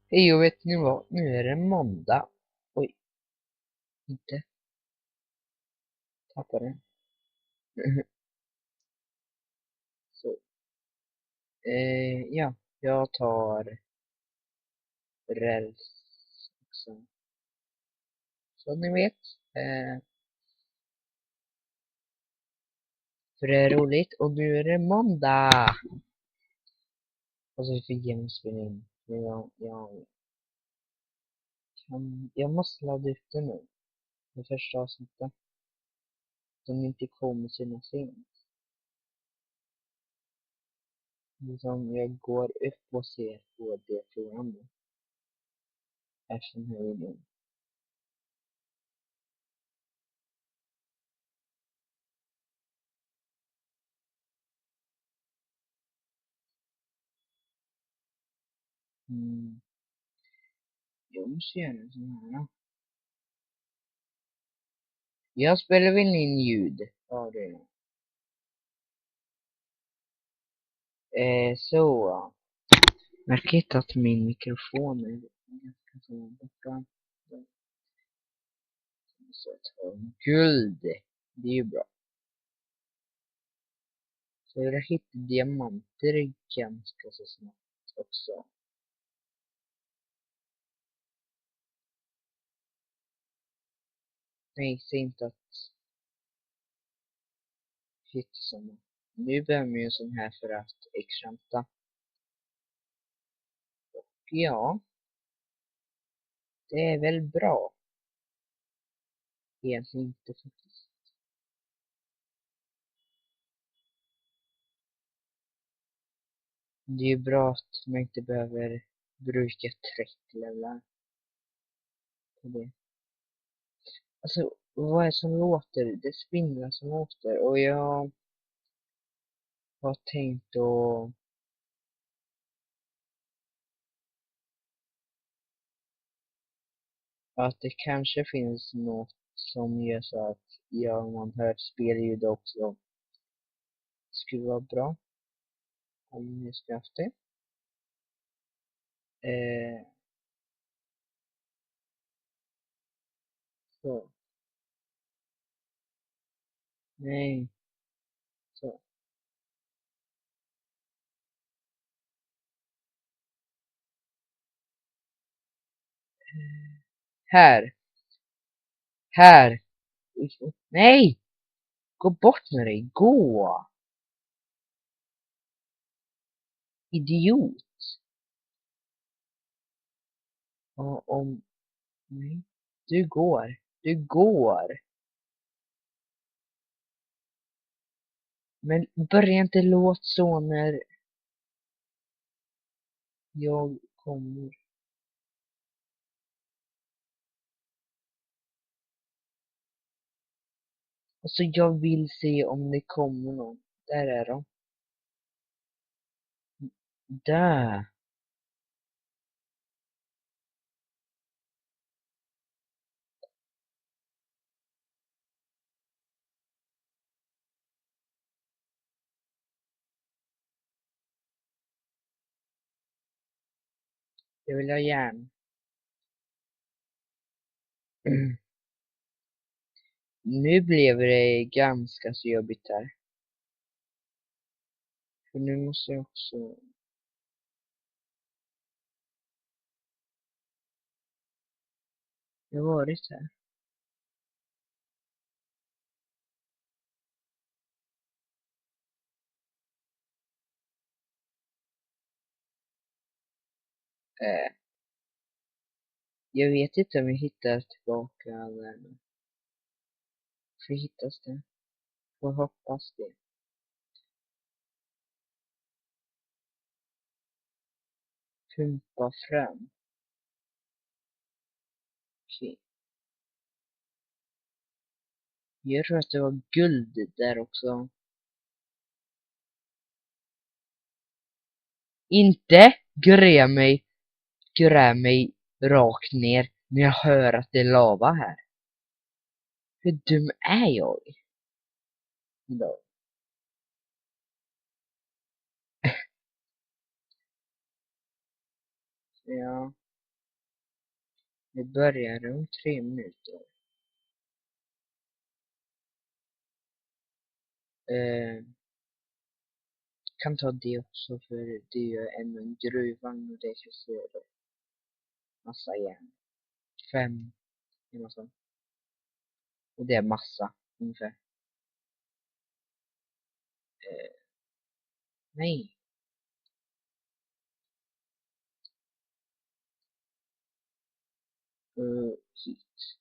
Hej, och vet ni vad? Nu är det måndag. Oj, inte. Tappade den. Så, ja, jag tar räls också. Så ni vet. För det är roligt. Och nu är det måndag. Och så fick jag spela in. Men jag måste ladda ut det nu. Det första avsnittet. De inte kommer sina sent. Liksom jag går upp och ser på det programmet. Efter den här videon. Jag måste göra en sån här. Jag spelar väl in ljud. Ja, det är så. Märkligt att min mikrofon är ganska så borta. Så jag tar guld. Det är ju bra. Så jag hittar diamanter ganska så snabbt också. Nej, säg inte att hitta såna. Nu behöver man ju en sån här för att extranta. Ja, det är väl bra. Egentligen inte faktiskt. Det är ju bra att man inte behöver bruka 30 levlar på det. Alltså, vad är det som låter? Det är spindlar som låter. Och jag har tänkt att det kanske finns något som gör så att man hör spelljud också. Det skulle vara bra om ni ska haft det. Så. Nej. Så. Här. Här. Nej! Gå bort med dig. Gå! Idiot. Och om... Nej. Du går. Du går. Men börja inte låta så när jag kommer. Alltså jag vill se om det kommer någon. Där är de. Där. Jag vill ha järn. Nu blev det ganska så jobbigt här. För nu måste jag också... Jag har varit här. Jag vet inte om jag hittar tillbaka världen. För hittas det? Får hoppas det. Pumpa fram. Okej. Jag tror att det var guld där också. Inte gräv mig rakt ner när jag hör att det är lava här. Hur dum är jag? Idag? Ja. Vi börjar om 3 minuter. Kan ta det också för det är ju en gruvvagn och det känns ju massa järn. 5 eller så. Och det är massa ungefär. Nej. Hit.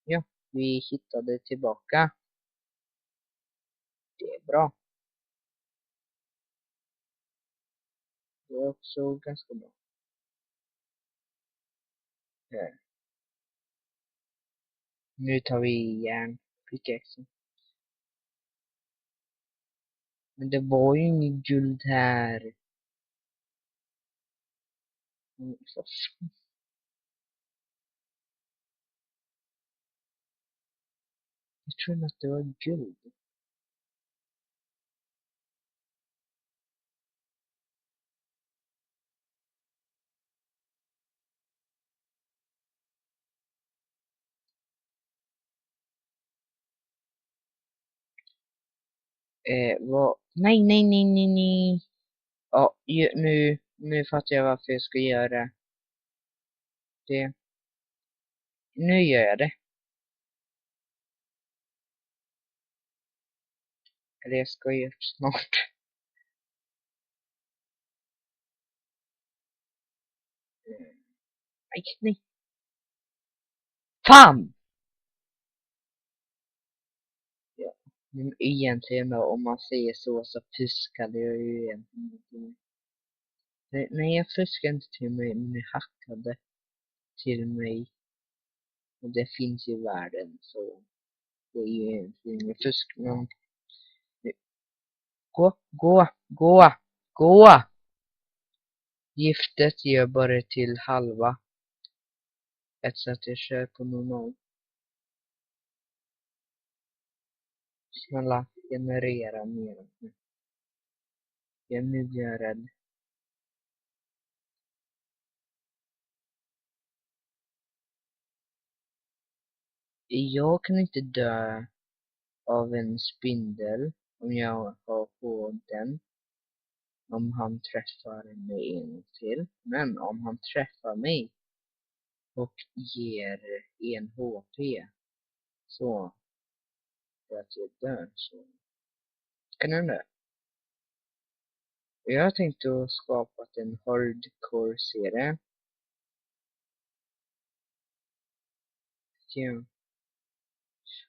Ja, vi hittade tillbaka. Det är bra. Det är också ganska bra. Nu tar vi järnpickaxen. Men det var ju inget guld här. Jag tror att det var guld. Vad? Nej, nej, nej, nej, nej. Ja, nu fattar jag varför jag ska göra det. Nu gör jag det. Eller jag ska göra det snart. Nej, nej. Fan! Ja. Men egentligen då, om man säger så fuskade jag ju egentligen inte. Nej, jag fuskade inte till mig, men jag hackade till mig. Och det finns i världen, så det är ju egentligen ingen fusk. Men gå! Giftet gör bara till halva. Ett så att jag kör på normal. Snälla, generera mer. Nu blir jag rädd. Jag kan inte dö av en spindel om jag har på den. Om han träffar mig en till. Men om han träffar mig och ger en HP så för att jag dör så kan den dö. Jag har tänkt att skapa en hardcore-serie. Ja.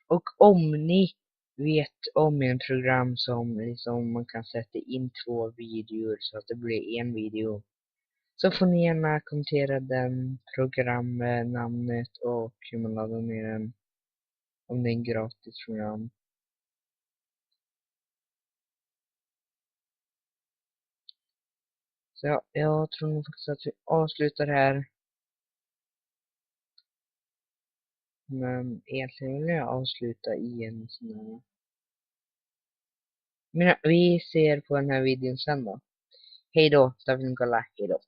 Och om ni vet om en program som liksom man kan sätta in 2 videor så att det blir en video, så får ni gärna kommentera den programnamnet och hur man laddar ner den. Om det är en gratis program. Så ja, jag tror nog faktiskt att vi avslutar här. Men egentligen vill jag avsluta i en sån här. Men vi ser på den här videon sen då. Hej då, Staffan Nikola, hej då.